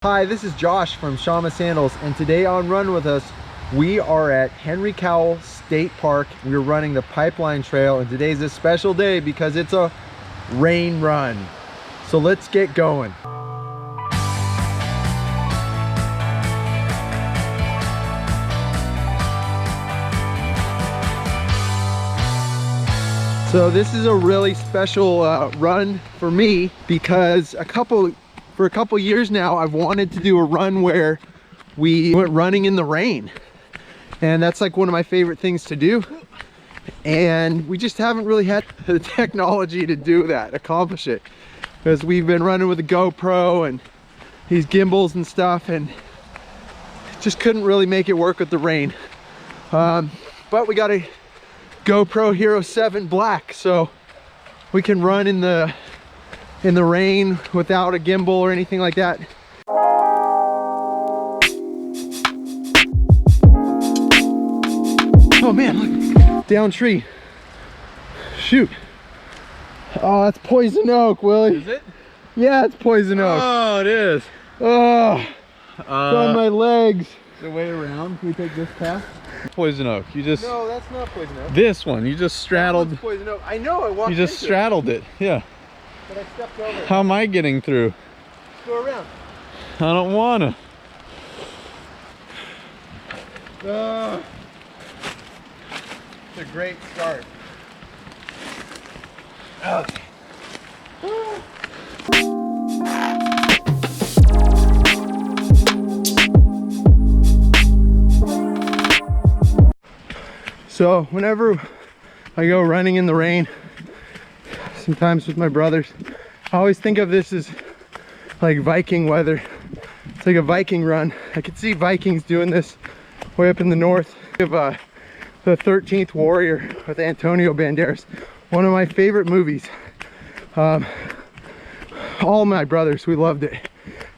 Hi, this is Josh from Shamma Sandals, and today on Run With Us, we are at Henry Cowell State Park. We're running the Pipeline Trail, and today's a special day because it's a rain run. So let's get going. So this is a really special run for me because for a couple years now, I've wanted to do a run where we went running in the rain. And that's like one of my favorite things to do. And we just haven't really had the technology to accomplish it. Because we've been running with a GoPro and these gimbals and stuff, and just couldn't really make it work with the rain. But we got a GoPro Hero 7 Black, so we can run in the rain without a gimbal or anything like that. Oh man, look, down tree. Shoot. Oh, that's poison oak, Willie. Is it? Yeah, it's poison oak. Oh, it is. Oh, it's on my legs. The way around, can we take this path? Poison oak. You just... No, that's not poison oak. This one, you just straddled. Poison oak. I know, I walked You just straddled it. Yeah. But I stepped over it. How am I getting through? Go around. I don't wanna. It's a great start. Okay. So whenever I go running in the rain, sometimes with my brothers, I always think of this as like Viking weather. It's like a Viking run. I could see Vikings doing this way up in the north. Of the 13th Warrior with Antonio Banderas, one of my favorite movies. All my brothers, we loved it.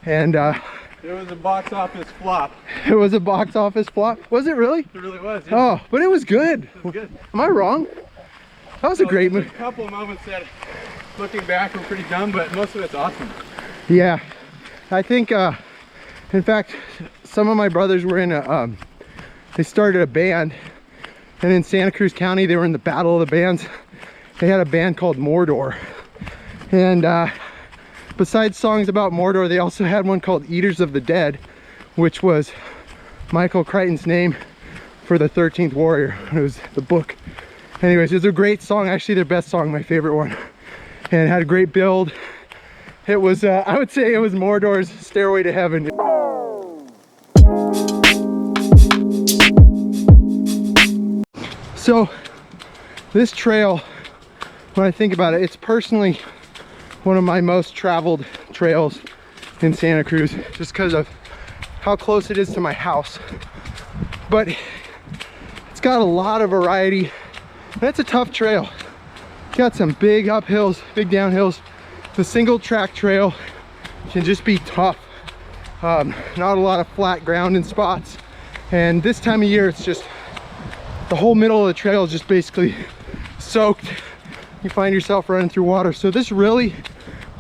And it was a box office flop. It was a box office flop? Was it really? It really was, yeah. Oh, but it was good. It was good. Am I wrong? That was a great movie. A couple of moments that, looking back, were pretty dumb, but most of it's awesome. Yeah, I think, in fact, some of my brothers were in they started a band, and in Santa Cruz County, they were in the Battle of the Bands. They had a band called Modor. And besides songs about Modor, they also had one called Eaters of the Dead, which was Michael Crichton's name for the 13th Warrior. It was the book. Anyways, it was a great song, actually their best song, my favorite one. And it had a great build. It was, I would say it was Mordor's Stairway to Heaven. So this trail, when I think about it, it's personally one of my most traveled trails in Santa Cruz, just because of how close it is to my house. But it's got a lot of variety. That's a tough trail. It's got some big uphills, big downhills. The single track trail can just be tough. Not a lot of flat ground in spots. And this time of year, it's just, the whole middle of the trail is just basically soaked. You find yourself running through water. So this really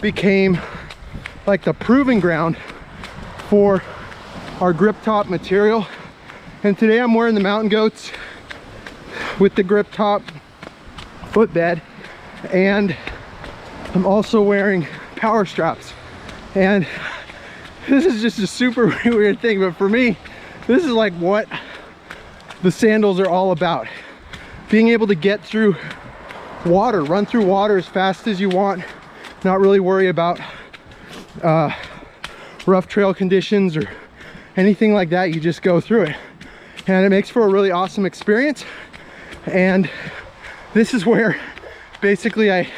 became like the proving ground for our grip top material. And today I'm wearing the Mountain Goats with the grip top footbed, and I'm also wearing power straps. And this is just a super weird thing, but for me, this is like what the sandals are all about. Being able to get through water, run through water as fast as you want, not really worry about rough trail conditions or anything like that. You just go through it, and it makes for a really awesome experience. And this is where basically I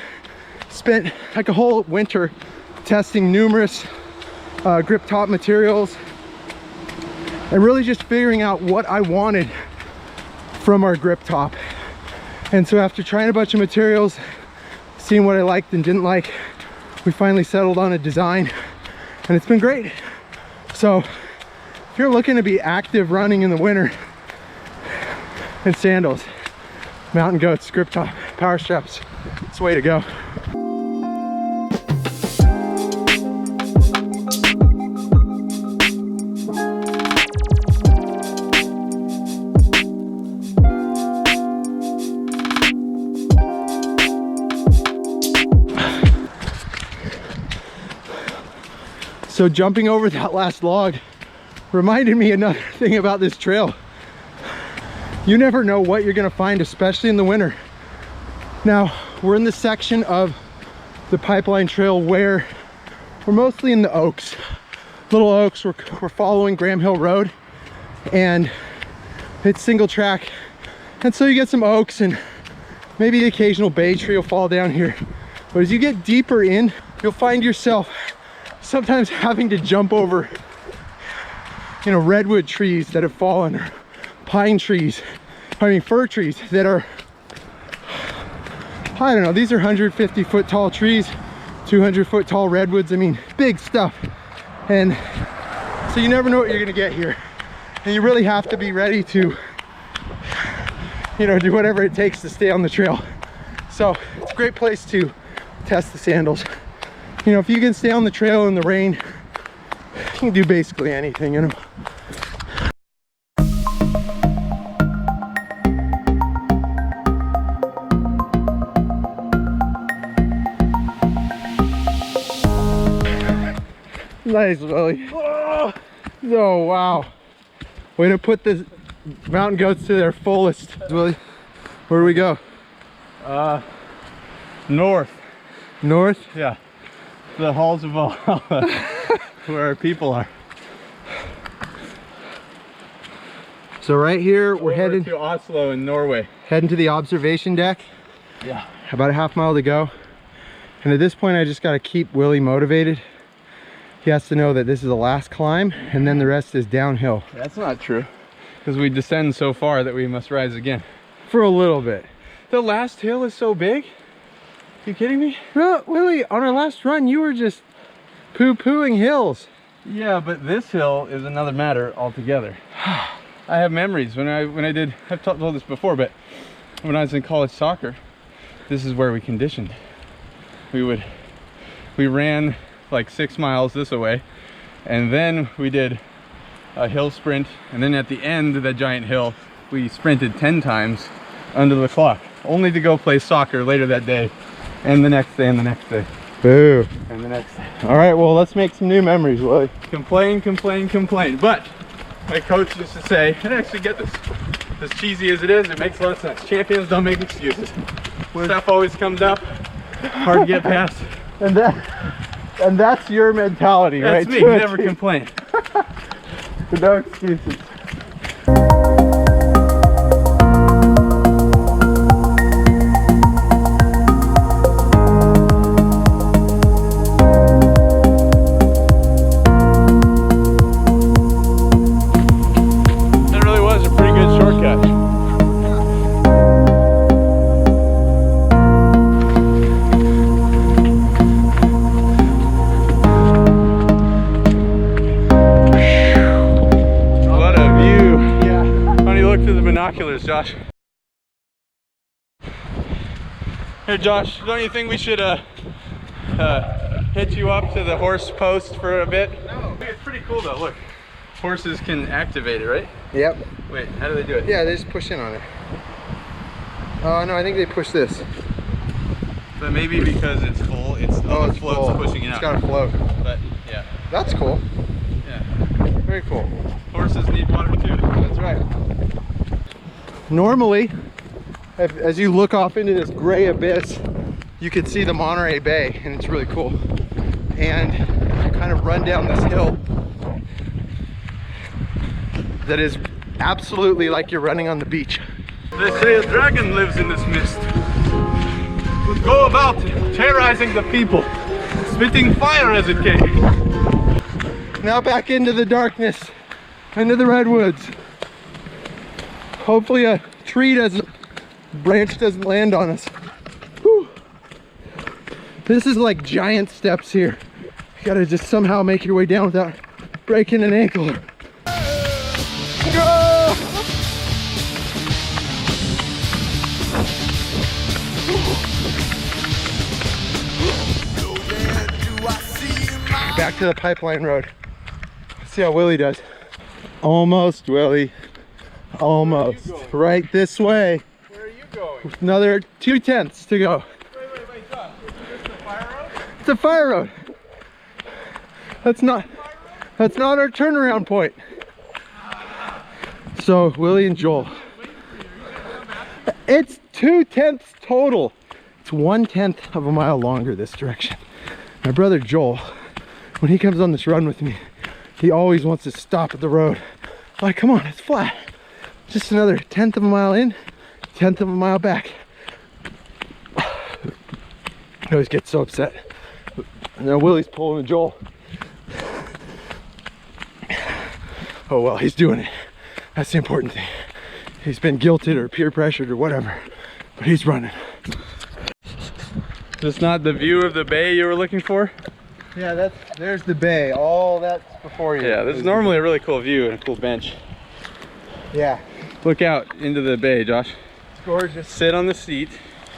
spent like a whole winter testing numerous grip top materials and really just figuring out what I wanted from our grip top. And so after trying a bunch of materials, seeing what I liked and didn't like, we finally settled on a design, and it's been great. So if you're looking to be active running in the winter, and sandals, Mountain Goats, grip top, power straps, it's the way to go. So jumping over that last log reminded me another thing about this trail. You never know what you're gonna find, especially in the winter. Now, we're in the section of the pipeline trail where we're mostly in the oaks. Little oaks, we're following Graham Hill Road, and it's single track. And so you get some oaks and maybe the occasional bay tree will fall down here. But as you get deeper in, you'll find yourself sometimes having to jump over, you know, redwood trees that have fallen, or pine trees, fir trees that are, I don't know, these are 150-foot tall trees, 200-foot tall redwoods. I mean, big stuff. And so you never know what you're gonna get here. And you really have to be ready to, you know, do whatever it takes to stay on the trail. So it's a great place to test the sandals. You know, if you can stay on the trail in the rain, you can do basically anything, you know. Nice, Willy. Oh, wow. Way to put the mountain goats to their fullest, Willy. Where do we go? North. North? Yeah. The halls of Valhalla, where our people are. So right here, we're headed to Oslo in Norway. Heading to the observation deck. Yeah. About a half mile to go. And at this point, I just got to keep Willy motivated. He has to know that this is the last climb, and then the rest is downhill. That's not true, because we descend so far that we must rise again. For a little bit. The last hill is so big. You kidding me? No, Willy, on our last run, you were just poo-pooing hills. Yeah, but this hill is another matter altogether. I have memories when I did, I've told this before, but when I was in college soccer, this is where we conditioned. We ran like 6 miles this way, and then we did a hill sprint, and then at the end of that giant hill, we sprinted 10 times under the clock, only to go play soccer later that day, and the next day, and the next day. Boo. And the next day. All right, well, let's make some new memories, Willy. Complain, complain, complain. But my coach used to say, and I actually get this, as cheesy as it is, it makes a lot of sense. Champions don't make excuses. Stuff always comes up, hard to get past. And that's your mentality, That's right? me, never complain. No excuses. That really was a pretty good shortcut. Through the binoculars, Josh. Here, Josh, don't you think we should hitch you up to the horse post for a bit? No. It's pretty cool though, look. Horses can activate it, right? Yep. Wait, how do they do it? Yeah, they just push in on it. Oh, no, I think they push this. But maybe because it's full, it's the float's pushing it out. It's got to float. But, yeah. That's cool. Yeah. Very cool. Horses need water too. That's right. Normally, as you look off into this gray abyss, you can see the Monterey Bay, and it's really cool. And you kind of run down this hill that is absolutely like you're running on the beach. They say a dragon lives in this mist. Would go about terrorizing the people, spitting fire as it came. Now back into the darkness, into the redwoods. Hopefully a branch doesn't land on us. Whew. This is like giant steps here. You gotta just somehow make your way down without breaking an ankle. Back to the pipeline road. Let's see how Willy does. Almost, Willy. Almost. Right this way. Where are you going? Another 2/10 to go. Wait, Josh. Is this the fire road? It's a fire road. That's not. That's not our turnaround point. So Willie and Joel, it's 2/10 total. It's 1/10 of a mile longer this direction. My brother Joel, when he comes on this run with me, he always wants to stop at the road. I'm like, come on, it's flat. Just another 1/10 of a mile in, 1/10 of a mile back. I always get so upset. And now Willie's pulling Joel. Oh well, he's doing it. That's the important thing. He's been guilted or peer pressured or whatever, but he's running. Is this not the view of the bay you were looking for? Yeah, there's the bay. All that's before you. Yeah, this is normally a really cool view and a cool bench. Yeah. Look out into the bay, Josh. It's gorgeous. Sit on the seat.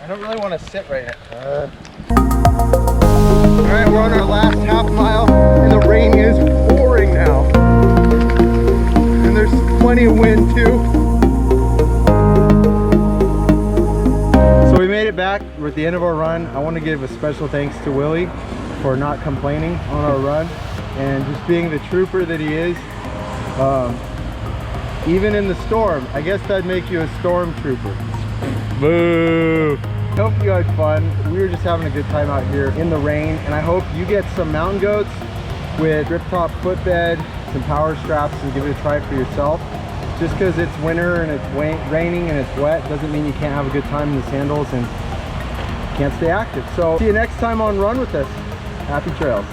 I don't really want to sit right now. All right, we're on our last half mile and the rain is pouring now. And there's plenty of wind too. So we made it back. We're at the end of our run. I want to give a special thanks to Willie for not complaining on our run and just being the trooper that he is. Even in the storm, I guess that'd make you a storm trooper. Boo! Hope you had fun. We were just having a good time out here in the rain, and I hope you get some mountain goats with grip top footbed, some power straps, and give it a try for yourself. Just because it's winter and it's raining and it's wet doesn't mean you can't have a good time in the sandals and can't stay active. So see you next time on Run With Us. Happy trails.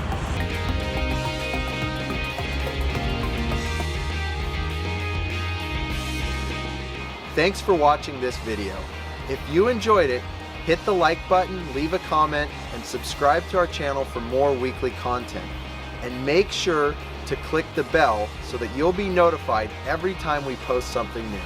Thanks for watching this video. If you enjoyed it, hit the like button, leave a comment, and subscribe to our channel for more weekly content. And make sure to click the bell so that you'll be notified every time we post something new.